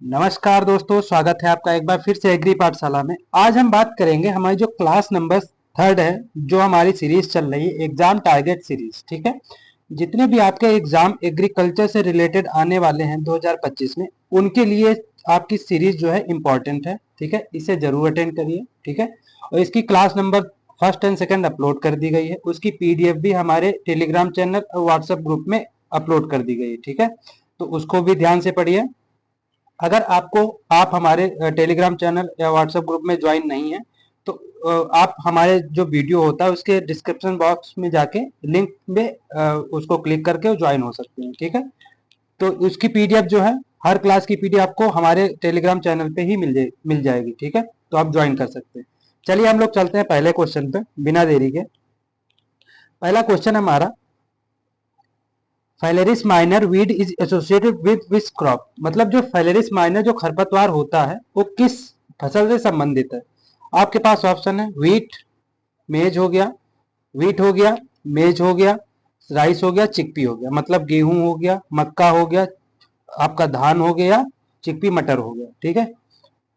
नमस्कार दोस्तों, स्वागत है आपका एक बार फिर से एग्री पाठशाला में। आज हम बात करेंगे हमारी जो क्लास नंबर थर्ड है, जो हमारी सीरीज चल रही है एग्जाम टारगेट सीरीज। ठीक है, जितने भी आपके एग्जाम एग्रीकल्चर से रिलेटेड आने वाले हैं 2025 में, उनके लिए आपकी सीरीज जो है इम्पोर्टेंट है। ठीक है, इसे जरूर अटेंड करिए। ठीक है, और इसकी class number first and second upload कर दी गई है। उसकी पीडीएफ भी हमारे टेलीग्राम चैनल और व्हाट्सएप ग्रुप में अपलोड कर दी गई है। ठीक है, तो उसको भी ध्यान से पढ़िए। अगर आप हमारे टेलीग्राम चैनल या व्हाट्सएप ग्रुप में ज्वाइन नहीं है, तो आप हमारे जो वीडियो होता है उसके डिस्क्रिप्शन बॉक्स में जाके लिंक में उसको क्लिक करके ज्वाइन हो सकते हैं। ठीक है, तो उसकी पीडीएफ जो है, हर क्लास की पीडीएफ आपको हमारे टेलीग्राम चैनल पे ही मिल जाएगी। ठीक है, तो आप ज्वाइन कर सकते हैं। चलिए हम लोग चलते हैं पहले क्वेश्चन पे बिना देरी के। पहला क्वेश्चन हमारा, Phalaris minor weed is associated with which crop. मतलब जो फाइलेरिस माइनर जो खरपतवार होता है वो किस फसल से संबंधित है। आपके पास ऑप्शन है वीट, मेज हो गया, वीट हो गया, मेज हो गया, राइस हो गया, चिकपी हो गया। मतलब गेहूं हो गया, मक्का हो गया, आपका धान हो गया, चिकपी मटर हो गया। ठीक है,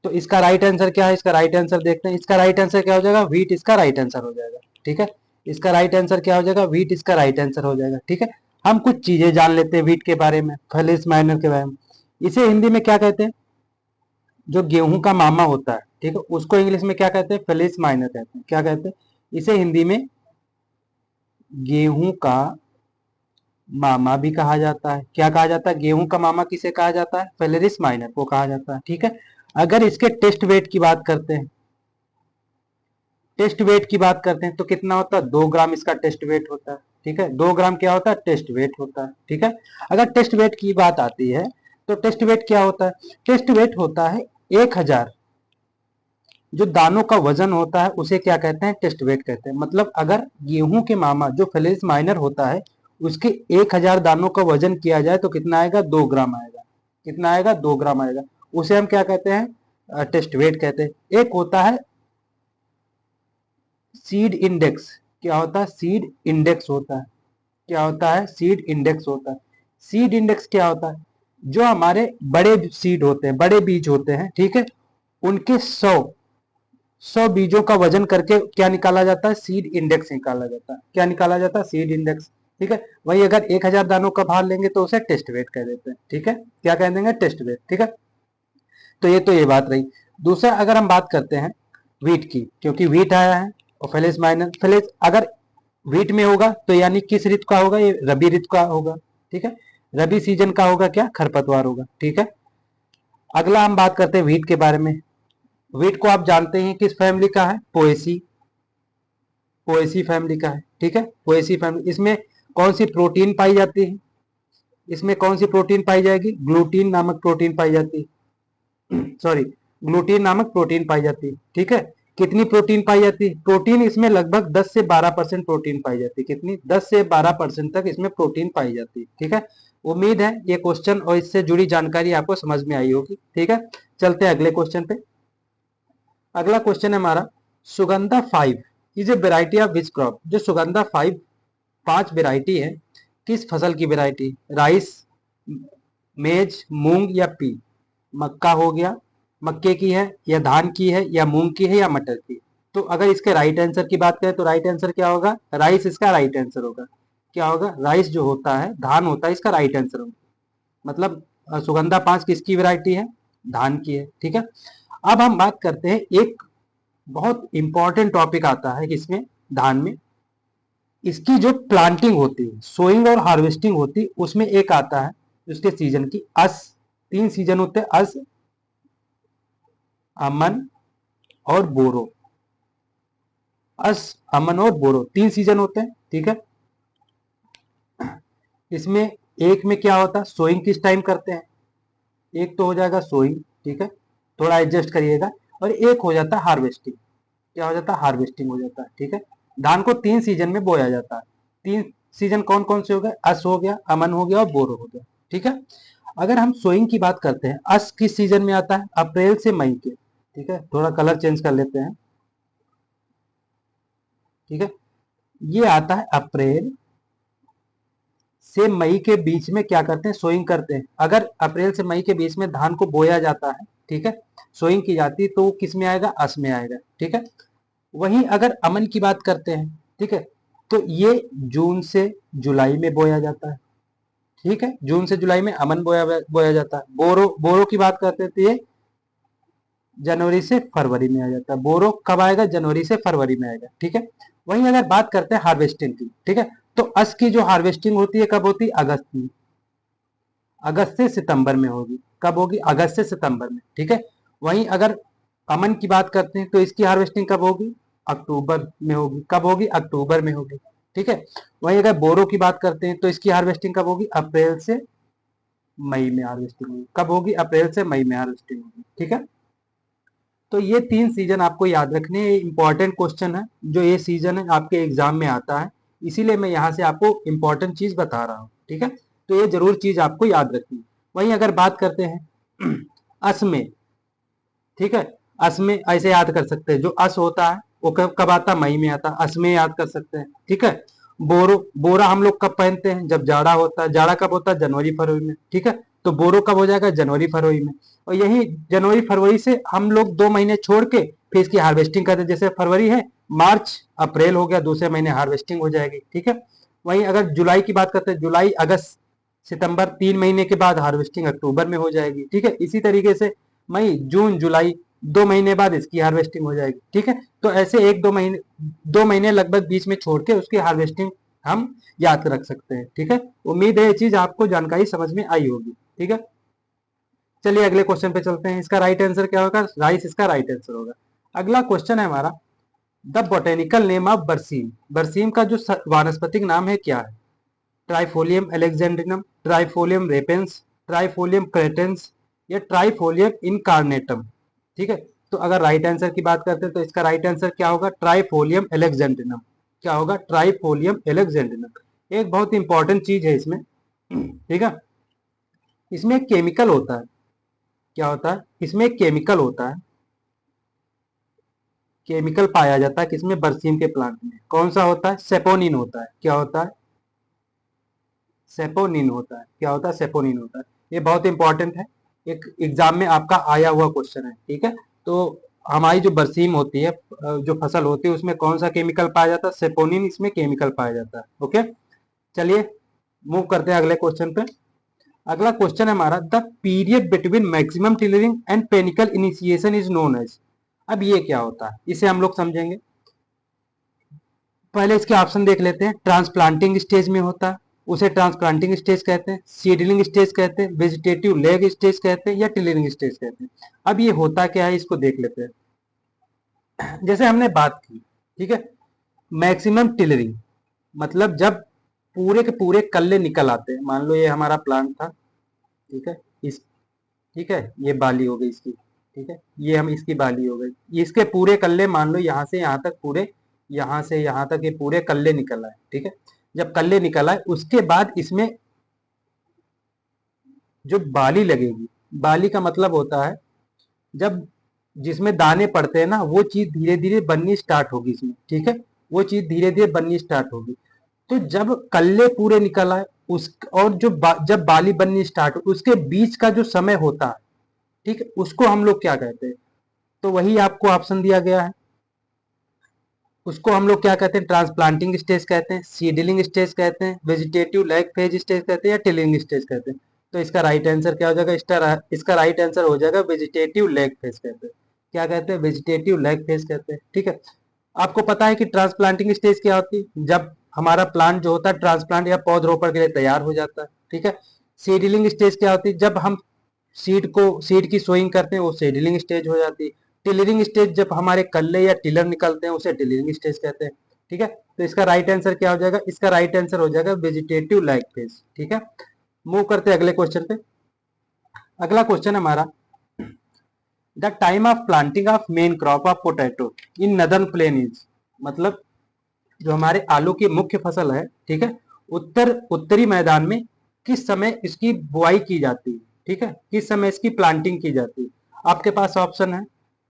तो इसका राइट आंसर क्या है? इसका राइट आंसर देखते हैं। इसका राइट आंसर क्या हो जाएगा? वीट इसका राइट आंसर हो जाएगा। ठीक है, इसका राइट आंसर क्या हो जाएगा? वीट इसका राइट आंसर हो जाएगा। ठीक है, हम कुछ चीजें जान लेते हैं वीट के बारे में, फेलिस माइनर के बारे में। इसे हिंदी में क्या कहते हैं? जो गेहूं का मामा होता है, ठीक है, उसको इंग्लिश में क्या कहते हैं? फेलिस माइनर कहते हैं। क्या कहते हैं इसे हिंदी में? गेहूं का मामा भी कहा जाता है। क्या कहा जाता है? गेहूं का मामा किसे कहा जाता है? फेलेरिस माइनर को कहा जाता है। ठीक है, अगर इसके टेस्ट वेट की बात करते हैं, टेस्ट वेट की बात करते हैं तो कितना होता है? 2 ग्राम इसका टेस्ट वेट होता है। ठीक है, 2 ग्राम क्या होता है? टेस्ट वेट होता है। ठीक है, अगर टेस्ट वेट की बात आती है तो टेस्ट वेट क्या होता है? टेस्ट वेट होता है 1000। जो दानों का वजन होता है उसे क्या कहते हैं? टेस्ट वेट कहते हैं। मतलब अगर गेहूं के मामा जो फेलिस माइनर होता है उसके 1000 दानों का वजन किया जाए तो कितना आएगा? 2 ग्राम आएगा। कितना आएगा? 2 ग्राम आएगा। उसे हम क्या कहते हैं? टेस्ट वेट कहते हैं। एक होता है सीड इंडेक्स। क्या होता है? सीड इंडेक्स होता है। क्या होता है? सीड इंडेक्स होता है। सीड इंडेक्स क्या होता है? जो हमारे बड़े सीड होते हैं, बड़े बीज होते हैं, ठीक है, उनके 100 बीजों का वजन करके क्या निकाला जाता है? सीड इंडेक्स निकाला जाता है। क्या निकाला जाता है? Seed index. ठीक है, वही अगर 1000 दानों का भार लेंगे तो उसे टेस्ट वेट कह देते हैं। ठीक है, क्या कह देंगे? Test weight. ठीक है, तो ये बात रही। दूसरा अगर हम बात करते हैं वीट की, क्योंकि वीट आया है और फेलिस माइनर, फेलिस अगर वीट में होगा तो यानी किस ऋतु का होगा? ये रबी ऋतु का होगा। ठीक है, रबी सीजन का होगा। क्या? खरपतवार होगा। ठीक है, अगला हम बात करते हैं वीट के बारे में। वीट को आप जानते हैं किस फैमिली का है? पोएसी। पोएसी फैमिली का है। ठीक है, पोएसी फैमिली। इसमें कौन सी प्रोटीन पाई जाती है? इसमें कौन सी प्रोटीन पाई जाएगी? ग्लूटीन नामक प्रोटीन पाई जाती है। सॉरी, ग्लूटीन नामक प्रोटीन पाई जाती है। ठीक है, कितनी प्रोटीन पाई जाती है? प्रोटीन इसमें लगभग 10 से 12% प्रोटीन पाई जाती है। कितनी? 10 से 12% तक इसमें प्रोटीन पाई जाती है। ठीक है, उम्मीद है ये क्वेश्चन और इससे जुड़ी जानकारी आपको समझ में आई होगी। ठीक है, चलते हैं अगले क्वेश्चन पे। अगला क्वेश्चन है हमारा, Sugandha 5 is a variety of which crop. जो सुगंधा 5 वेराइटी है, किस फसल की वेराइटी? राइस, मेज, मूंग या पी। मक्का हो गया, मक्के की है या धान की है या मूंग की है या मटर की। तो अगर इसके राइट आंसर की बात करें तो राइट आंसर क्या होगा? राइस इसका राइट आंसर होगा। क्या होगा? राइस जो होता है, धान होता है, इसका राइट आंसर होगा। मतलब सुगंधा 5 किसकी वैरायटी है? धान की है। ठीक है, अब हम बात करते हैं, एक बहुत इंपॉर्टेंट टॉपिक आता है इसमें, धान में। इसकी जो प्लांटिंग होती है, सोइंग और हार्वेस्टिंग होती है, उसमें एक आता है उसके सीजन की, अस। 3 सीजन होते हैं, अस, अमन और बोरो। अस, अमन और बोरो 3 सीजन होते हैं। ठीक है, इसमें एक में क्या होता है? सोइंग किस टाइम करते हैं? एक तो हो जाएगा सोइंग। ठीक है, थोड़ा एडजस्ट करिएगा। और एक हो जाता है हार्वेस्टिंग। क्या हो जाता है? हार्वेस्टिंग हो जाता है। ठीक है, धान को 3 सीजन में बोया जाता है। 3 सीजन कौन कौन से हो गए? अस हो गया, अमन हो गया और बोरो हो गया। ठीक है, अगर हम सोइंग की बात करते हैं, अस किस सीजन में आता है? अप्रैल से मई के। ठीक है, थोड़ा कलर चेंज कर लेते हैं। ठीक है, ये आता है अप्रैल से मई के बीच में क्या करते हैं, सोइंग करते हैं। अगर अप्रैल से मई के बीच में धान को बोया जाता है, ठीक है, सोइंग की जाती है, तो वो किस में आएगा, अस में आएगा, ठीक है। वहीं अगर अमन की बात करते हैं, ठीक है, तो ये जून से जुलाई में बोया जाता है, ठीक है, जून से जुलाई में अमन बोया बोया जाता है। बोरो बोरो की बात करते हैं तो ये जनवरी से फरवरी में आ जाता है। बोरो कब आएगा, जनवरी से फरवरी में आएगा, ठीक है। वहीं अगर बात करते हैं हार्वेस्टिंग की, ठीक है, तो अस की जो हार्वेस्टिंग होती है कब होती है, अगस्त में, अगस्त से सितंबर में होगी। कब होगी, अगस्त से सितंबर में, ठीक है। वहीं अगर अमन की बात करते हैं तो इसकी हार्वेस्टिंग कब होगी, अक्टूबर में होगी। कब होगी, अक्टूबर में होगी, ठीक है। वहीं अगर बोरो की बात करते हैं तो इसकी हार्वेस्टिंग कब होगी, अप्रैल से मई में हार्वेस्टिंग होगी। कब होगी, अप्रैल से मई में हार्वेस्टिंग होगी, ठीक है। तो ये 3 सीजन आपको याद रखने हैं, इंपॉर्टेंट क्वेश्चन है जो ये सीजन है आपके एग्जाम में आता है, इसीलिए मैं यहाँ से आपको इंपॉर्टेंट चीज बता रहा हूँ, ठीक है। तो ये जरूर चीज आपको याद रखनी है। वहीं अगर बात करते हैं अस में, ठीक है, अस में ऐसे याद कर सकते हैं, जो अस होता है वो कब कब आता है, मई में आता है, अस में याद कर सकते हैं, ठीक है। बोरो बोरा हम लोग कब पहनते हैं, जब जाड़ा होता है। जाड़ा कब होता है, जनवरी फरवरी में, ठीक है। तो बोरो कब हो जाएगा, जनवरी फरवरी में। और यही जनवरी फरवरी से हम लोग 2 महीने छोड़ के फिर इसकी हार्वेस्टिंग करते हैं। जैसे फरवरी है, मार्च अप्रैल हो गया, दूसरे महीने हार्वेस्टिंग हो जाएगी, ठीक है। वहीं अगर जुलाई की बात करते हैं, जुलाई अगस्त सितंबर 3 महीने के बाद हार्वेस्टिंग अक्टूबर में हो जाएगी, ठीक है। इसी तरीके से मई जून जुलाई 2 महीने बाद इसकी हार्वेस्टिंग हो जाएगी, ठीक है। तो ऐसे 1 2 महीने लगभग बीच में छोड़ के उसकी हार्वेस्टिंग हम याद रख सकते हैं, ठीक है। उम्मीद है ये चीज आपको जानकारी समझ में आई होगी, ठीक है। चलिए अगले क्वेश्चन पे चलते हैं। इसका राइट आंसर क्या होगा, राइस इसका राइट आंसर होगा। अगला क्वेश्चन है हमारा, द बोटेनिकल नेम ऑफ बरसीम। बरसीम का जो वानस्पतिक नाम है क्या है, ट्राइफोलियम एलेक्जेंड्रिनम, ट्राइफोलियम रेपेंस, ट्राइफोलियम क्रेटेंस या ट्राइफोलियम इनकार्नेटम, ठीक है। तो अगर राइट आंसर की बात करते हैं तो इसका राइट आंसर क्या होगा, ट्राइफोलियम एलेक्जेंड्रिनम। क्या होगा, ट्राइफोलियम एलेक्जेंड्रिनम। एक बहुत इंपॉर्टेंट चीज है इसमें, ठीक है। इसमें एक केमिकल होता है, क्या होता है, इसमें एक केमिकल होता है, केमिकल पाया जाता है किसमें, बरसीम के प्लांट में। कौन सा होता है, सेपोनिन होता है। क्या होता है, सेपोनिन होता है। क्या होता है, सेपोनिन होता है। ये बहुत इंपॉर्टेंट है, एक एग्जाम में आपका आया हुआ क्वेश्चन है, ठीक है। तो हमारी जो बरसीम होती है, जो फसल होती है, उसमें कौन सा केमिकल पाया जाता है, सेपोनिन इसमें केमिकल पाया जाता है, ओके। चलिए मूव करते हैं अगले क्वेश्चन पे। अगला क्वेश्चन है हमारा, the period between maximum tillering and panicle initiation is known as. अब ये क्या होता है, इसे हम लोग समझेंगे। पहले इसके ऑप्शन देख लेते हैं। ट्रांसप्लांटिंग स्टेज में होता है, उसे ट्रांसप्लांटिंग स्टेज कहते हैं, सीडलिंग स्टेज कहते हैं, वेजिटेटिव लेग स्टेज कहते हैं या टिलरिंग स्टेज कहते हैं। अब ये होता क्या है, इसको देख लेते हैं। जैसे हमने बात की, ठीक है, मैक्सिमम टिलरिंग मतलब जब पूरे के पूरे कल्ले निकल आते हैं। मान लो ये हमारा प्लांट था, ठीक है, इस ठीक है, ये बाली हो गई इसकी, ठीक है, ये हम इसकी बाली हो गई, इसके पूरे कल्ले मान लो यहाँ से यहाँ तक पूरे, यहाँ से यहाँ तक ये पूरे कल्ले निकल आए, ठीक है। जब कल्ले निकल आए उसके बाद इसमें जो बाली लगेगी, बाली का मतलब होता है जब जिसमें दाने पड़ते हैं ना, वो चीज धीरे धीरे बननी स्टार्ट होगी इसमें, ठीक है, वो चीज धीरे धीरे बननी स्टार्ट होगी। तो जब कल्ले पूरे निकल आए उस और जो जब बाली बननी स्टार्ट हो उसके बीच का जो समय होता है, ठीक है, उसको हम लोग क्या कहते हैं। तो वही आपको ऑप्शन दिया गया है, उसको हम लोग क्या कहते हैं, ट्रांसप्लांटिंग स्टेज कहते हैं, सीडलिंग स्टेज कहते हैं, वेजिटेटिव लैग फेज स्टेज कहते हैं या टिलिंग स्टेज कहते हैं। तो इसका राइट आंसर क्या हो जाएगा, इसका राइट आंसर हो जाएगा वेजिटेटिव लैग फेज कहते हैं। क्या कहते हैं, वेजिटेटिव लैग फेज कहते हैं, ठीक है। आपको पता है कि ट्रांसप्लांटिंग स्टेज क्या होती है, जब हमारा प्लांट जो होता है ट्रांसप्लांट या पौधरोपण के लिए तैयार हो जाता है, ठीक है। सीडलिंग स्टेज क्या होती है, जब हम सीड की सोइंग करते हैं, वो सीडलिंग स्टेज हो जाती है। टिलरिंग स्टेज जब हमारे कल्ले या टिलर निकलते हैं, उसे टिलरिंग स्टेज कहते हैं, ठीक है। तो इसका राइट आंसर क्या हो जाएगा, इसका राइट आंसर हो जाएगा वेजिटेटिव लाइक फेज, ठीक है। मूव करते हैं अगले क्वेश्चन पे। अगला क्वेश्चन हमारा, the time of planting of main crop of potato in northern plane is. मतलब जो हमारे आलू की मुख्य फसल है, ठीक है, उत्तरी मैदान में किस समय इसकी बुआई की जाती है, ठीक है, किस समय इसकी प्लांटिंग की जाती है। आपके पास ऑप्शन है,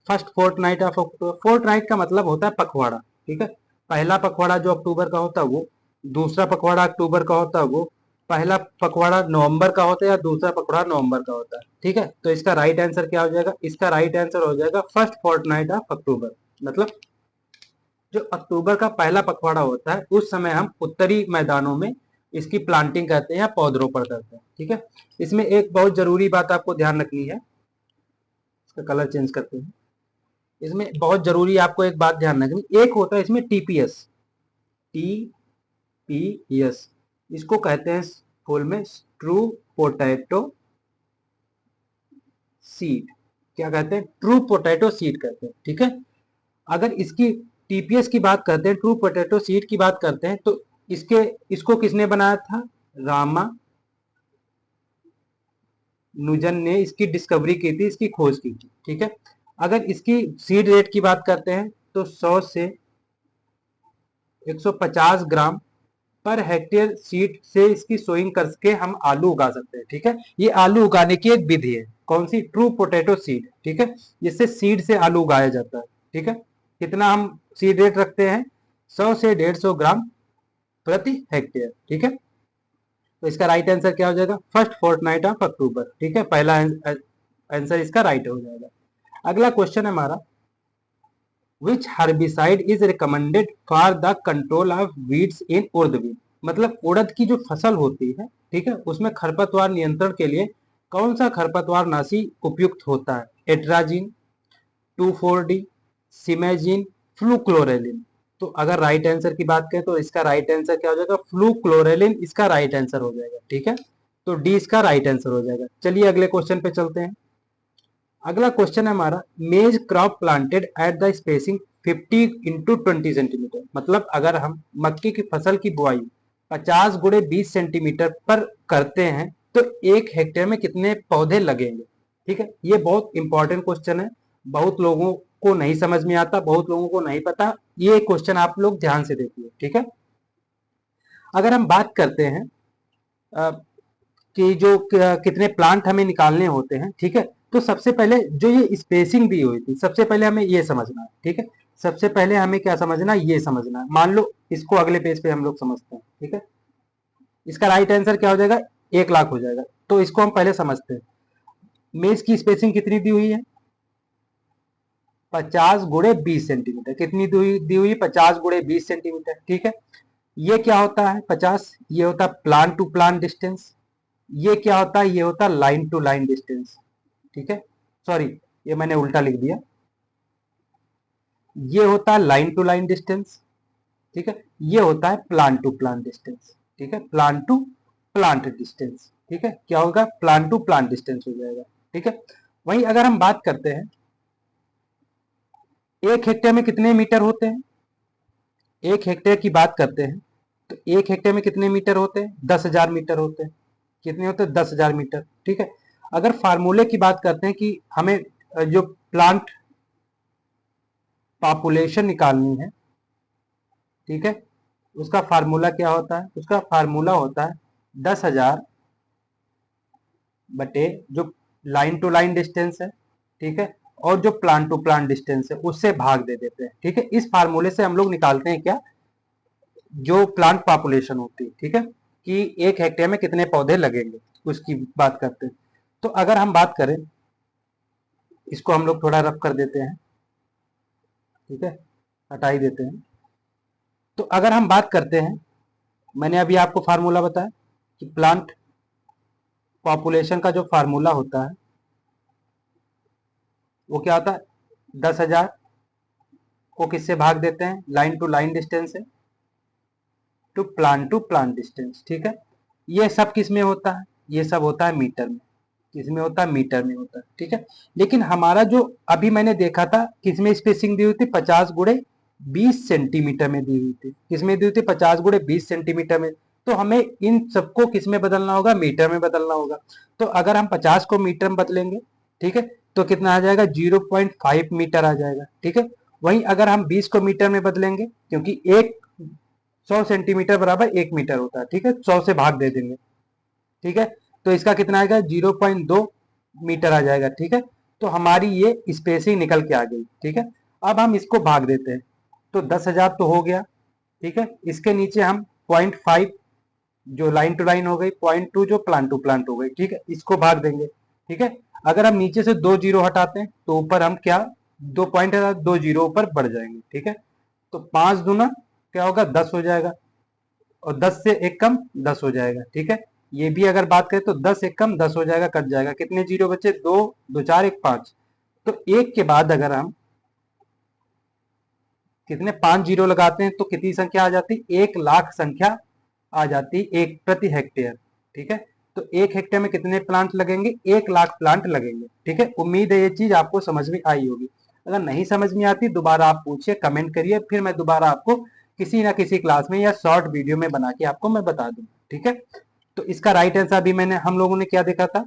first fourth night of October. Fourth night का मतलब होता है पखवाड़ा, ठीक है। पहला पखवाड़ा जो अक्टूबर का होता है वो, दूसरा पखवाड़ा अक्टूबर का होता है वो, पहला पखवाड़ा नवंबर का होता है या दूसरा पखवाड़ा नवंबर का होता है, ठीक है। तो इसका राइट आंसर क्या हो जाएगा, इसका राइट आंसर हो जाएगा फर्स्ट फोर्टनाइट ऑफ अक्टूबर। मतलब जो अक्टूबर का पहला पखवाड़ा होता है उस समय हम उत्तरी मैदानों में इसकी प्लांटिंग करते हैं या पौधरोपण करते हैं, ठीक है। इसमें एक बहुत जरूरी बात आपको ध्यान रखनी है, इसका कलर चेंज करते हैं। इसमें बहुत जरूरी आपको एक बात ध्यान रखनी, एक होता है इसमें टीपीएस, टीपीएस इसको कहते हैं फुल में ट्रू पोटैटो सीड। क्या कहते हैं, ट्रू पोटैटो सीड कहते हैं, ठीक है। अगर इसकी टीपीएस की बात करते हैं, ट्रू पोटैटो सीड की बात करते हैं, तो इसको किसने बनाया था, रामा नुजन ने इसकी डिस्कवरी की थी, इसकी खोज की थी, ठीक है। अगर इसकी सीड रेट की बात करते हैं तो 100 से 150 ग्राम पर हेक्टेयर सीड से इसकी सोइंग करके हम आलू उगा सकते हैं, ठीक है। ये आलू उगाने की एक विधि है, कौन सी, ट्रू पोटैटो सीड, ठीक है। जिससे सीड से आलू उगाया जाता है, ठीक है। कितना हम सीड रेट रखते हैं, 100 से 150 ग्राम प्रति हेक्टेयर, ठीक है। तो इसका राइट आंसर क्या हो जाएगा, फर्स्ट फोर्टनाइट ऑफ अक्टूबर, ठीक है। पहला आंसर इसका राइट हो जाएगा। अगला क्वेश्चन है हमारा, which herbicide is recommended for the control of weeds in urd weed. मतलब उड़द की जो फसल होती है, ठीक है, उसमें खरपतवार नियंत्रण के लिए कौन सा खरपतवार नाशी उपयुक्त होता है, एट्राजिन, 2,4-D, सिमेजिन, फ्लूक्लोरेलिन। तो अगर राइट आंसर की बात करें तो इसका राइट आंसर क्या हो जाएगा, फ्लूक्लोरेलिन इसका राइट आंसर हो जाएगा, ठीक है। तो डी इसका राइट आंसर हो जाएगा। चलिए अगले क्वेश्चन पे चलते हैं। अगला क्वेश्चन है हमारा, मेज crop planted at the spacing 50 into 20 centimetre. मतलब अगर हम मक्की की फसल की बुआई 50 गुणे 20 सेंटीमीटर पर करते हैं तो 1 हेक्टेयर में कितने पौधे लगेंगे, ठीक है। ये बहुत इंपॉर्टेंट क्वेश्चन है, बहुत लोगों को नहीं समझ में आता, बहुत लोगों को नहीं पता। ये क्वेश्चन आप लोग ध्यान से देखिए, ठीक है। अगर हम बात करते हैं कि जो कितने प्लांट हमें निकालने होते हैं, ठीक है। तो सबसे पहले जो ये स्पेसिंग दी हुई थी, सबसे पहले हमें ये समझना है, ठीक है। सबसे पहले हमें क्या समझना है, ये समझना है। मान लो इसको अगले पेज पे हम लोग समझते हैं, ठीक है। इसका राइट आंसर क्या हो जाएगा, 1 लाख हो जाएगा। तो इसको हम पहले समझते हैं। मेज की स्पेसिंग कितनी दी हुई है, 50 गुणे 20 सेंटीमीटर। कितनी दी हुई, 50 गुणे 20 सेंटीमीटर, ठीक है। ये क्या होता है 50, ये होता है प्लांट टू प्लांट डिस्टेंस। ये क्या होता है, ये होता है लाइन टू लाइन डिस्टेंस, ठीक है। सॉरी, ये मैंने उल्टा लिख दिया। ये होता है लाइन टू लाइन डिस्टेंस, ठीक है। ये होता है प्लांट टू प्लांट डिस्टेंस, ठीक है। प्लांट टू प्लांट डिस्टेंस, ठीक है। क्या होगा, प्लांट टू प्लांट डिस्टेंस हो जाएगा, ठीक है। वहीं अगर हम बात करते हैं 1 हेक्टेयर में कितने मीटर होते हैं, 1 हेक्टेयर की बात करते हैं तो 1 हेक्टेयर में कितने मीटर होते हैं, 10,000 मीटर होते हैं। कितने होते हैं, 10,000 मीटर, ठीक है। अगर फार्मूले की बात करते हैं कि हमें जो प्लांट पॉपुलेशन निकालनी है, ठीक है, उसका फार्मूला क्या होता है, उसका फार्मूला होता है 10,000 बटे जो लाइन टू लाइन डिस्टेंस है, ठीक है, और जो प्लांट टू प्लांट डिस्टेंस है उससे भाग दे देते हैं, ठीक है। इस फार्मूले से हम लोग निकालते हैं क्या, जो प्लांट पॉपुलेशन होती है, ठीक है, कि 1 हेक्टेयर में कितने पौधे लगेंगे, उसकी बात करते हैं। तो अगर हम बात करें, इसको हम लोग थोड़ा रफ कर देते हैं, ठीक है, हटा ही देते हैं। तो अगर हम बात करते हैं, मैंने अभी आपको फार्मूला बताया कि प्लांट पॉपुलेशन का जो फार्मूला होता है वो क्या होता है, 10,000 को किससे भाग देते हैं, लाइन टू लाइन डिस्टेंस से, टू प्लांट डिस्टेंस, ठीक है। ये सब किस में होता है, ये सब होता है मीटर में, किसमें होता है, मीटर में होता है, ठीक है। लेकिन हमारा जो अभी मैंने देखा था किसमें स्पेसिंग दी हुई थी, 50 गुणे 20 सेंटीमीटर में दी हुई थी, किसमें दी हुई थी, 50 गुणे 20 सेंटीमीटर में। तो हमें इन सबको किसमें बदलना होगा, मीटर में बदलना होगा। तो अगर हम 50 को मीटर में बदलेंगे, ठीक है, तो कितना आ जाएगा, 0.5 मीटर आ जाएगा, ठीक है। वहीं अगर हम 20 को मीटर में बदलेंगे, क्योंकि एक 100 सेंटीमीटर बराबर 1 मीटर होता है, ठीक है, 100 से भाग दे देंगे, ठीक है। तो इसका कितना आएगा, 0.2 मीटर आ जाएगा, ठीक है। तो हमारी ये स्पेसिंग निकल के आ गई, ठीक है। अब हम इसको भाग देते हैं, तो 10,000 तो हो गया, ठीक है। इसके नीचे हम 0.5 जो लाइन टू लाइन हो गई, 0.2 जो प्लांट टू प्लांट हो गई, ठीक है, इसको भाग देंगे, ठीक है। अगर हम नीचे से 2 जीरो हटाते हैं तो ऊपर हम क्या, 2 पॉइंट, 2 जीरो ऊपर बढ़ जाएंगे, ठीक है। तो 5 दूना क्या होगा, 10 हो जाएगा, और 10 से एक कम 10 हो जाएगा, ठीक है। ये भी अगर बात करें तो 10 एक कम 10 हो जाएगा, कट जाएगा, कितने जीरो बचे, 2, 2 4 1 5। तो एक के बाद अगर हम कितने 5 जीरो लगाते हैं तो कितनी संख्या आ जाती, 1 लाख संख्या आ जाती, एक प्रति हेक्टेयर, ठीक है। तो 1 हेक्टेयर में कितने प्लांट लगेंगे, 1 लाख प्लांट लगेंगे, ठीक है। उम्मीद है ये चीज आपको समझ में आई होगी। अगर नहीं समझ में आती दोबारा आप पूछिए, कमेंट करिए, फिर मैं दोबारा आपको किसी ना किसी क्लास में या शॉर्ट वीडियो में बना के आपको मैं बता दूं, ठीक है। तो इसका राइट आंसर अभी मैंने हम लोगों ने क्या देखा था,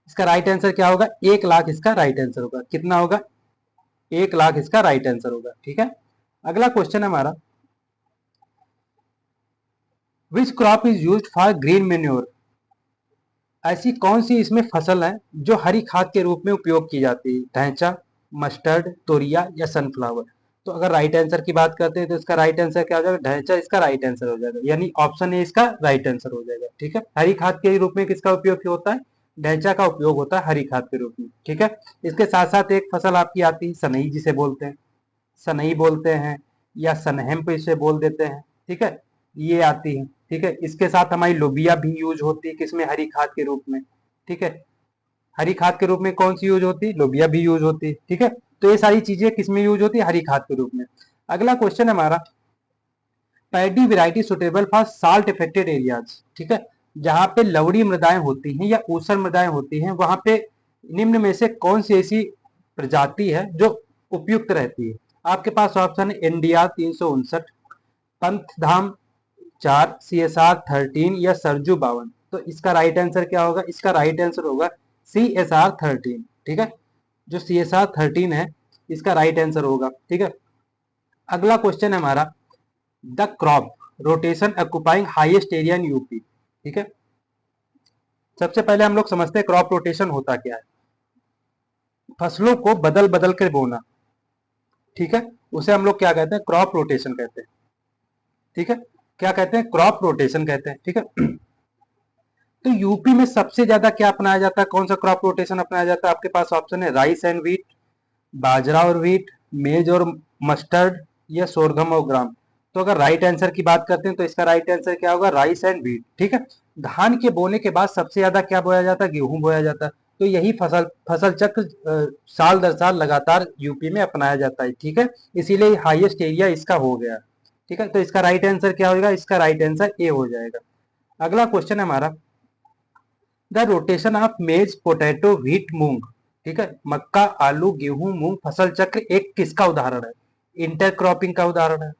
इसका राइट आंसर क्या होगा, 1 लाख इसका राइट आंसर होगा, कितना होगा, 1 लाख इसका राइट आंसर होगा, ठीक है। अगला क्वेश्चन हमारा, which crop is used for green manure, ऐसी कौन सी इसमें फसल है जो हरी खाद के रूप में उपयोग की जाती है, ढैंचा, मस्टर्ड, तोरिया या सनफ्लावर। तो अगर राइट आंसर की बात करते हैं तो इसका राइट आंसर क्या हो जाएगा, ढैंचा इसका राइट आंसर हो जाएगा, यानी ऑप्शन ए इसका राइट आंसर हो जाएगा, ठीक है। हरी खाद के रूप में किसका उपयोग होता है, ढैंचा का उपयोग होता है हरी खाद के रूप में, ठीक है। इसके साथ साथ एक फसल आपकी आती है सनई, जिसे बोलते हैं, सनई बोलते हैं, या सनहेम पे इसे बोल देते हैं, ठीक है, ये आती है, ठीक है। इसके साथ हमारी लोबिया भी यूज होती है, किसमें, हरी खाद के रूप में, ठीक है। हरी खाद के रूप में कौन सी यूज होती है, लोबिया भी यूज होती है, ठीक है। तो ये सारी चीजें किसमें यूज होती है, हरी खाद के रूप में। अगला क्वेश्चन हमारा, paddy variety suitable for salt affected areas, ठीक है। जहां पे लवड़ी मृदाएं होती हैं या ऊसर मृदाएं होती हैं, वहां पे निम्न में से कौन सी ऐसी प्रजाति है जो उपयुक्त रहती है। आपके पास ऑप्शन है एनडीआर 359, पंथधाम 4, CSR 13 या सरजू 52। तो इसका राइट आंसर क्या होगा, इसका राइट आंसर होगा CSR 13, ठीक है। जो CSR 13 है इसका राइट आंसर होगा, ठीक है। अगला क्वेश्चन है हमारा, the crop rotation occupying highest area in UP, ठीक है। सबसे पहले हम लोग समझते हैं क्रॉप रोटेशन होता क्या है, फसलों को बदल बदल कर बोना, ठीक है, उसे हम लोग क्या कहते हैं, क्रॉप रोटेशन कहते हैं, ठीक है। क्या कहते हैं, क्रॉप रोटेशन कहते हैं, ठीक है। तो यूपी में सबसे ज्यादा क्या अपनाया जाता है, कौन सा क्रॉप रोटेशन अपनाया जाता है, आपके पास ऑप्शन है राइस एंड व्हीट, बाजरा और व्हीट, मेज और मस्टर्ड, या सोरगम और ग्राम। तो अगर राइट आंसर की बात करते हैं तो इसका राइट आंसर क्या होगा, राइस एंड व्हीट, ठीक है। धान के बोने के बाद सबसे ज्यादा क्या बोया जाता है, गेहूं बोया जाता है। तो यही फसल फसल चक्र साल दर साल लगातार यूपी में अपनाया जाता है, ठीक है। इसीलिए हाईएस्ट एरिया इसका हो गया, ठीक है। तो इसका राइट आंसर क्या होगा, इसका राइट आंसर ए हो जाएगा। अगला क्वेश्चन है हमारा, the rotation of maize potato wheat moong, ठीक है, मक्का आलू गेहूं मूंग फसल चक्र एक किसका उदाहरण है, इंटर क्रॉपिंग का उदाहरण है,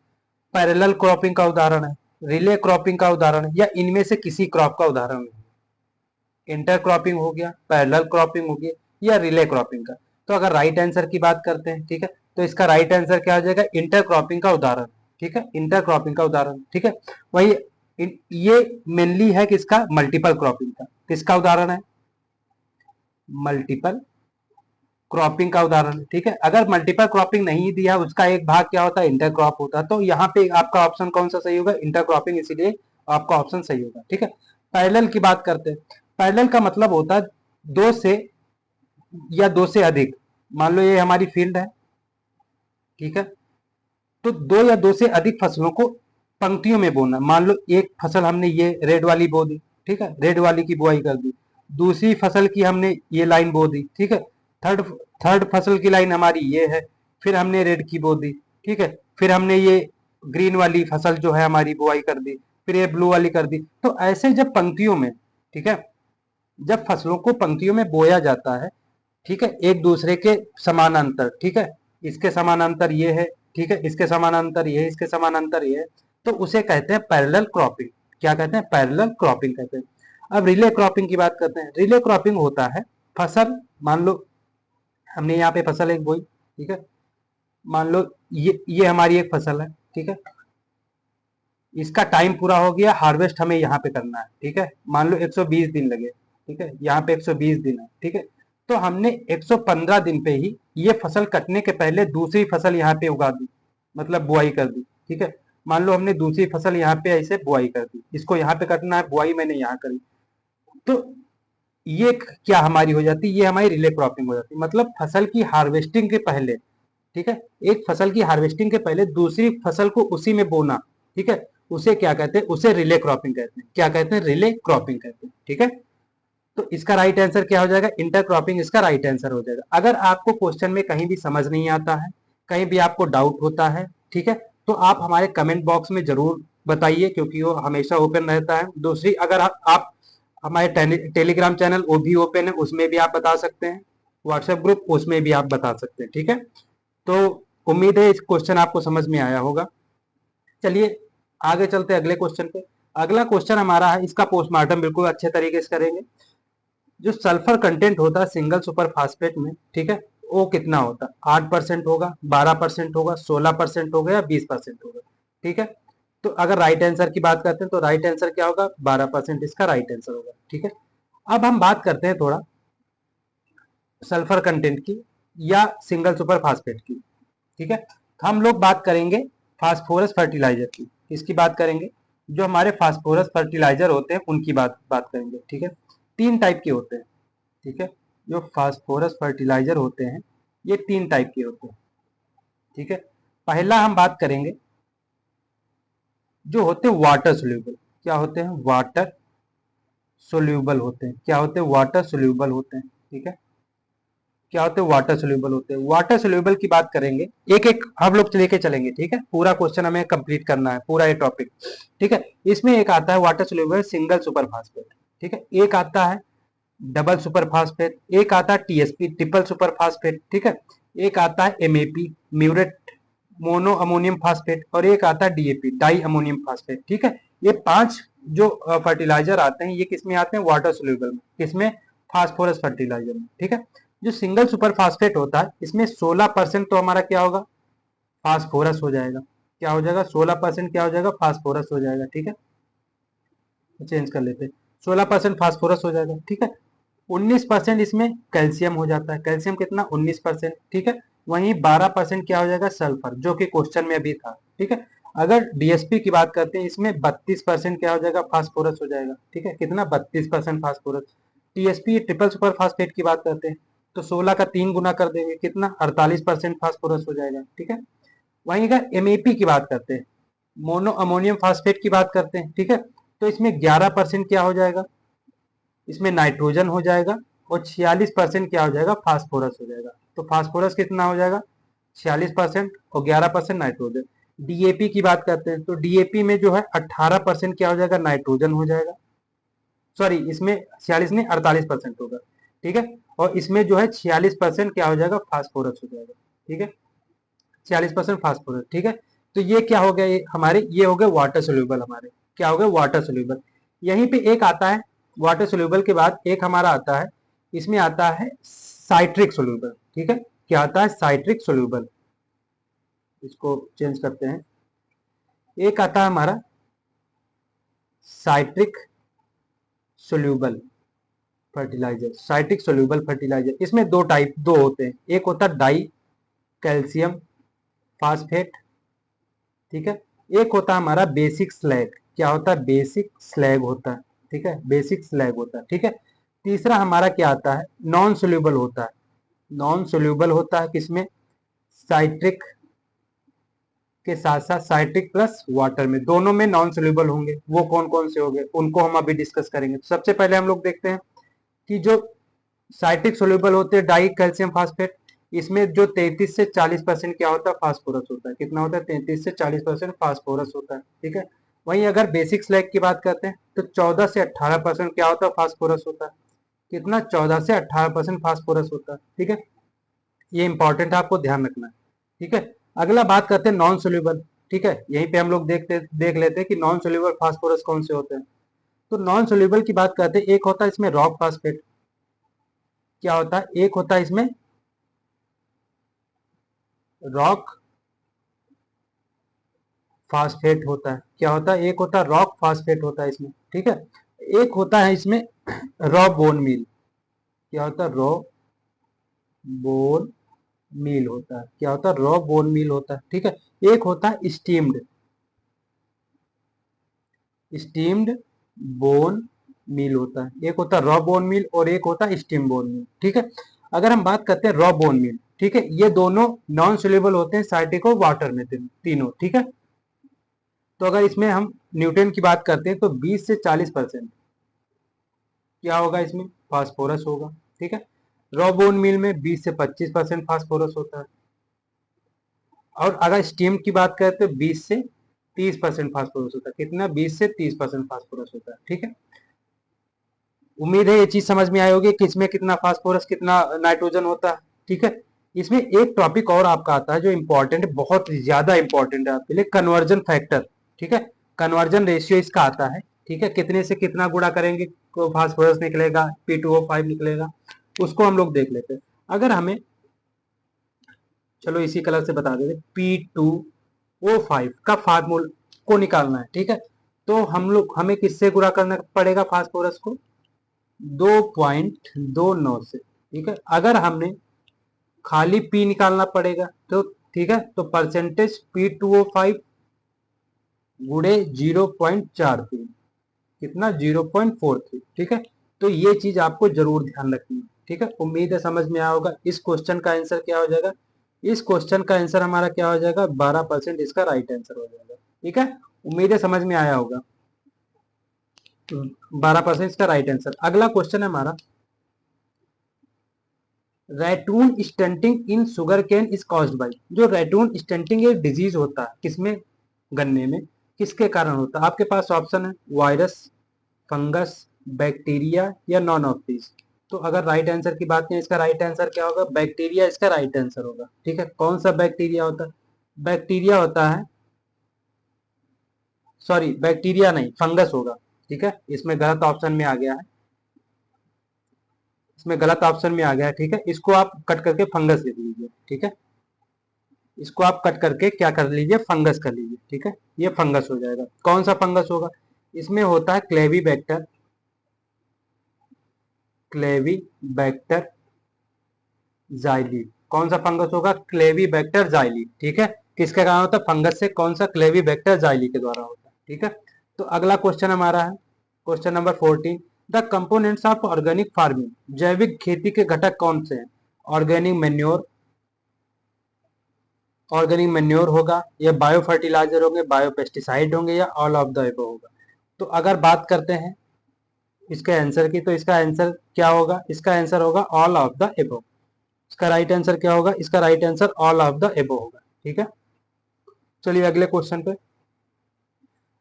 पैरेलल क्रॉपिंग का उदाहरण है, रिले क्रॉपिंग का उदाहरण है, या इनमें से किसी क्रॉप का उदाहरण है। इंटर क्रॉपिंग हो गया, पैरेलल क्रॉपिंग हो गया, या रिले क्रॉपिंग का। तो अगर राइट आंसर की बात करते हैं, ठीक है, तो इसका राइट आंसर क्या हो जाएगा, इंटर क्रॉपिंग का उदाहरण, ठीक है, इंटर क्रॉपिंग का उदाहरण, ठीक है। वही ये मेनली है किसका, मल्टीपल क्रॉपिंग का, किसका उदाहरण है, मल्टीपल क्रॉपिंग का उदाहरण, ठीक है। अगर मल्टीपल क्रॉपिंग नहीं दिया, उसका एक भाग क्या होता है, इंटर क्रॉप होता है। तो यहाँ पे आपका ऑप्शन कौन सा सही होगा, इंटर क्रॉपिंग, इसीलिए आपका ऑप्शन सही होगा, ठीक है। पैरेलल की बात करते हैं, पैरेलल का मतलब होता है दो से या दो से अधिक, मान लो ये हमारी फील्ड है, ठीक है, तो दो या दो से अधिक फसलों को पंक्तियों में बोना। मान लो एक फसल हमने ये रेड वाली बो दी, ठीक है, रेड वाली की बुआई कर दी, दूसरी फसल की हमने ये लाइन बो दी, ठीक है, थर्ड थर्ड फसल की लाइन हमारी ये है, फिर हमने रेड की बो दी, ठीक है, फिर हमने ये ग्रीन वाली फसल जो है हमारी बुआई कर दी, फिर ये ब्लू वाली कर दी। तो ऐसे जब पंक्तियों में, ठीक है, जब फसलों को पंक्तियों में बोया जाता है, ठीक है, एक दूसरे के समानांतर, ठीक है, इसके समानांतर ये है, ठीक है, इसके समानांतर ये है, इसके समानांतर ये है, तो उसे कहते हैं पैरेलल क्रॉपिंग। क्या कहते हैं, पैरेलल क्रॉपिंग कहते हैं। अब रिले क्रॉपिंग की बात करते हैं। रिले क्रॉपिंग होता है फसल, मान लो हमने यहाँ पे फसल एक बोई, ठीक है, मान लो ये हमारी एक फसल है, ठीक है, इसका टाइम पूरा हो गया, हार्वेस्ट हमें यहाँ पे करना है, ठीक है, मान लो 120 दिन लगे, ठीक है, यहाँ पे 120 दिन है, ठीक है, तो हमने 115 दिन पे ही ये फसल कटने के पहले दूसरी फसल यहाँ पे उगा दी, मतलब बुआई कर दी, ठीक है। मान लो हमने दूसरी फसल यहाँ पे ऐसे बुआई कर दी, इसको यहाँ पे करना है बुआई मैंने यहाँ करी, तो ये क्या हमारी हो जाती है, ये हमारी रिले क्रॉपिंग हो जाती है। मतलब फसल की हार्वेस्टिंग के पहले, ठीक है, एक फसल की हार्वेस्टिंग के पहले दूसरी फसल को उसी में बोना, ठीक है, उसे क्या कहते हैं, उसे रिले क्रॉपिंग कहते हैं। क्या कहते हैं, रिले क्रॉपिंग कहते हैं, ठीक है। तो इसका राइट आंसर क्या हो जाएगा, इंटरक्रॉपिंग इसका राइट आंसर हो जाएगा। अगर आपको क्वेश्चन में कहीं भी समझ नहीं आता है, कहीं भी आपको डाउट होता है, ठीक है, तो आप हमारे कमेंट बॉक्स में जरूर बताइए, क्योंकि वो हमेशा ओपन रहता है। दूसरी, अगर आप हमारे टेलीग्राम चैनल वो भी ओपन है, उसमें भी आप बता सकते हैं, व्हाट्सएप ग्रुप उसमें भी आप बता सकते हैं, ठीक है। तो उम्मीद है इस क्वेश्चन आपको समझ में आया होगा। चलिए आगे चलते हैं अगले क्वेश्चन पे। अगला क्वेश्चन हमारा है, इसका पोस्टमार्टम बिल्कुल अच्छे तरीके से करेंगे। जो सल्फर कंटेंट होता है सिंगल सुपर फास्फेट में, ठीक है, वो कितना होता है, 8% होगा, 12% होगा, 16% होगा या 20% होगा, ठीक है। तो अगर राइट आंसर की बात करते हैं तो राइट आंसर क्या होगा, 12% इसका राइट आंसर होगा, ठीक है। अब हम बात करते हैं थोड़ा सल्फर कंटेंट की या सिंगल सुपर फास्फेट की, ठीक है। तो हम लोग बात करेंगे फास्फोरस फर्टिलाइजर की। किसकी बात करेंगे, जो हमारे फास्फोरस फर्टिलाइजर होते हैं उनकी बात करेंगे, ठीक है। तीन टाइप के होते हैं, ठीक है, जो फास्फोरस फर्टिलाइजर होते हैं ये तीन टाइप के होते हैं, ठीक है। पहला हम बात करेंगे जो होते हैं वाटर सोल्यूबल। क्या होते हैं, वाटर सोल्यूबल होते हैं। क्या होते हैं, वाटर सोल्यूबल होते हैं, ठीक है। क्या होते हैं, वाटर सोल्यूबल होते हैं। वाटर सोल्यूबल की बात करेंगे, एक एक हम लोग लेके चलेंगे, ठीक है। पूरा क्वेश्चन हमें कंप्लीट करना है, पूरा ये टॉपिक, ठीक है। इसमें एक आता है water soluble single super phosphate, ठीक है। एक आता है डबल सुपर फास्फेट, एक आता है टीएसपी ट्रिपल सुपर फास्फेट, ठीक है। एक आता है MAP muriate mono ammonium phosphate, और एक आता है डीएपी डाई अमोनियम फास्फेट, ठीक है। ये पांच जो फर्टिलाइजर आते हैं ये किसमें आते हैं, वाटर सोल्यूबल में। किसमें, फास्फोरस फर्टिलाइजर में, ठीक है। जो सिंगल सुपर फास्फेट होता है इसमें 16% तो हमारा क्या होगा, फास्फोरस हो जाएगा। क्या हो जाएगा, 16% क्या हो जाएगा, फास्फोरस हो जाएगा, ठीक है। चेंज कर लेते हैं, 16% फास्फोरस हो जाएगा, ठीक है। 19% इसमें कैल्शियम हो जाता है। कैल्शियम कितना, 19%, ठीक है। वहीं 12% क्या हो जाएगा, सल्फर, जो कि क्वेश्चन में अभी था, ठीक है। अगर डीएसपी की बात करते हैं इसमें 32% क्या हो जाएगा, फास्फोरस हो जाएगा, ठीक है। कितना, 32% phosphorus. TSP triple super phosphate की बात करते हैं तो 16 का 3 गुना कर देंगे, कितना, 48% फास्फोरस हो जाएगा, ठीक है। वहीं अगर एमएपी की बात करते हैं, मोनो अमोनियम फास्फेट की बात करते हैं, ठीक है, तो इसमें 11% क्या हो जाएगा, इसमें नाइट्रोजन हो जाएगा, और 46% क्या हो जाएगा, फास्फोरस हो जाएगा। तो फास्फोरस कितना हो जाएगा, 46%, और 11% नाइट्रोजन। डीएपी की बात करते हैं तो डीएपी में जो है 18% क्या हो जाएगा, नाइट्रोजन हो जाएगा। सॉरी, इसमें 46 नहीं 48% होगा, ठीक है। और इसमें जो है 46% क्या हो जाएगा, फास्फोरस हो जाएगा, ठीक है। 46% फास्फोरस, ठीक है। तो ये क्या हो गया, ये हमारे ये हो गए वाटर सोल्यूबल, हमारे क्या हो गए, वाटर सोल्यूबल। यहीं पे एक आता है वाटर सोल्यूबल के बाद एक हमारा आता है, इसमें आता है साइट्रिक सोल्यूबल, ठीक है। क्या आता है, साइट्रिक सोल्यूबल। इसको चेंज करते हैं, एक आता है हमारा citric soluble fertiliser. Citric soluble fertiliser इसमें दो होते हैं, एक होता है डाई कैल्शियम फास्फेट, ठीक है। एक होता है हमारा बेसिक स्लैग। क्या होता है, बेसिक स्लैग होता है, ठीक है, बेसिक स्लैग होता है, ठीक है। तीसरा हमारा क्या आता है, नॉन सोल्यूबल होता है। नॉन सोल्यूबल होता है किसमें, साइट्रिक के साथ साथ साइट्रिक प्लस वाटर में, दोनों में नॉन सोल्यूबल होंगे। वो कौन कौन से होंगे उनको हम अभी डिस्कस करेंगे। तो सबसे पहले हम लोग देखते हैं कि जो साइट्रिक सोल्यूबल होते हैं डाई कैल्शियम फास्फेट, इसमें जो 33 से 40% क्या होता है, फास्फोरस होता है। कितना होता है, 33 से 40% फास्फोरस होता है, ठीक है। वहीं अगर बेसिक स्लैग की बात करते हैं तो 14 से 18% क्या होता है, फास्फोरस होता है। कितना, 14 से 18% फास्फोरस होता है, ठीक है। ये इंपॉर्टेंट है, आपको ध्यान रखना है, ठीक है। अगला बात करते हैं नॉन सोल्यूबल, ठीक है। यहीं पे हम लोग देख लेते हैं कि नॉन सोल्यूबल फास्फोरस कौन से होते हैं। तो नॉन सोल्यूबल की बात करते हैं, एक होता है इसमें रॉक फास्फेट। क्या होता है, एक होता है इसमें रॉक फास्फेट होता है। क्या होता है, एक होता है रॉक फास्फेट होता है इसमें, ठीक है। एक होता है इसमें रॉ बोन मील। क्या होता है, रॉ बोन मील होता है। क्या होता है, रॉ बोन मील होता है, ठीक है। एक होता है स्टीम्ड। स्टीम्ड बोन मील होता है, एक होता है रॉ बोन मील और एक होता है स्टीम बोन मील। ठीक है, अगर हम बात करते हैं रॉ बोन मील, ठीक है, ये दोनों नॉन सोल्यूबल होते हैं साइट्रिक और वाटर में, तीनों। ठीक है, तो अगर इसमें हम न्यूट्रिएंट की बात करते हैं तो 20 से 40% क्या होगा, इसमें फास्फोरस होगा। ठीक है, रॉ बोन मील में 20 से 25% फास्फोरस होता है, और अगर स्टीम की बात करें तो 20 से 30% फास्फोरस होता है। कितना, 20 से 30% फास्फोरस होता है। ठीक है, उम्मीद है ये चीज समझ में आई होगी कि इसमें कितना फास्फोरस कितना नाइट्रोजन होता है। ठीक है, इसमें एक टॉपिक और आपका आता है जो इंपॉर्टेंट है, बहुत ज्यादा इंपॉर्टेंट है आपके लिए, कन्वर्जन फैक्टर। ठीक है, कन्वर्जन रेशियो इसका आता है। ठीक है, कितने से कितना गुणा करेंगे तो फास्फोरस निकलेगा, P2O5 निकलेगा, उसको हम लोग देख लेते हैं। अगर हमें, चलो इसी कलर से बता देते, P2O5 का फार्मूला को निकालना है। ठीक है, तो हमें किससे गुणा करना पड़ेगा फास्फोरस को, 2.29 से। ठीक है, अगर हमने खाली P निकालना पड़ेगा तो, ठीक है, तो परसेंटेज P2O5 गुणे 0.43, कितना, 0.43। ठीक है, तो ये चीज आपको जरूर ध्यान रखनी है। ठीक है, उम्मीद है समझ में आया होगा। इस क्वेश्चन का आंसर क्या हो जाएगा, इस क्वेश्चन का आंसर हमारा क्या हो जाएगा, 12% इसका राइट आंसर हो जाएगा। ठीक है, उम्मीद है समझ में आया होगा, 12% इसका राइट आंसर। अगला क्वेश्चन है हमारा, ratoon stunting in sugarcane is caused by. जो रैटून स्टंटिंग एक डिजीज होता है, किसमें, गन्ने में, किसके कारण होता है। आपके पास ऑप्शन है, वायरस, फंगस, बैक्टीरिया या नॉन ऑफ दिस। तो अगर राइट आंसर की बात करें, इसका राइट आंसर क्या होगा, बैक्टीरिया इसका राइट आंसर होगा। ठीक है, कौन सा बैक्टीरिया होता है, बैक्टीरिया होता है, सॉरी बैक्टीरिया नहीं, फंगस होगा। ठीक है, इसमें गलत ऑप्शन में आ गया है, इसमें गलत ऑप्शन में आ गया है। ठीक है, इसको आप कट करके फंगस लिख लीजिए। ठीक है, इसको आप कट करके क्या कर लीजिए, फंगस कर लीजिए। ठीक है, ये फंगस हो जाएगा। कौन सा फंगस होगा, इसमें होता है क्लेवीबैक्टर, क्लेवीबैक्टर जाइली। कौन सा फंगस होगा, क्लेवीबैक्टर जाइली। ठीक है, किसके कारण होता है, फंगस से, कौन सा, क्लेवीबैक्टर जाइली के द्वारा होता है। ठीक है, तो अगला क्वेश्चन हमारा है question number 14, the components of organic farming. जैविक खेती के घटक कौन से हैं, ऑर्गेनिक मेन्योर, ऑर्गेनिक मेन्योर होगा, या बायो फर्टिलाइजर होंगे, बायो पेस्टिसाइड होंगे, या ऑल ऑफ द एबव होगा। तो अगर बात करते हैं इसके आंसर की, तो इसका आंसर क्या होगा, इसका आंसर होगा ऑल ऑफ द एबव। इसका राइट आंसर क्या होगा, इसका right answer all of the above होगा। ठीक है, चलिए अगले क्वेश्चन पे।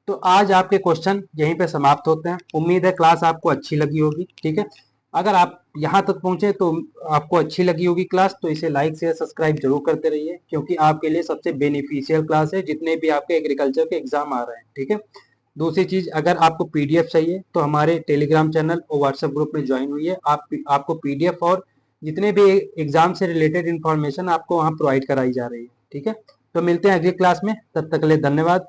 तो आज आपके क्वेश्चन यहीं पे समाप्त होते हैं। उम्मीद है क्लास आपको अच्छी लगी होगी। ठीक है, अगर आप यहाँ तक पहुंचे तो आपको अच्छी लगी होगी क्लास, तो इसे लाइक शेयर सब्सक्राइब जरूर करते रहिए, क्योंकि आपके लिए सबसे बेनिफिशियल क्लास है जितने भी आपके एग्रीकल्चर के एग्जाम आ रहे हैं। ठीक है, दूसरी चीज, अगर आपको पीडीएफ चाहिए तो हमारे टेलीग्राम चैनल और व्हाट्सएप ग्रुप में ज्वाइन हुई है। आपको पीडीएफ और जितने भी एग्जाम से रिलेटेड इंफॉर्मेशन आपको वहाँ प्रोवाइड कराई जा रही है। ठीक है, तो मिलते हैं अगली क्लास में, तब तक के लिए धन्यवाद।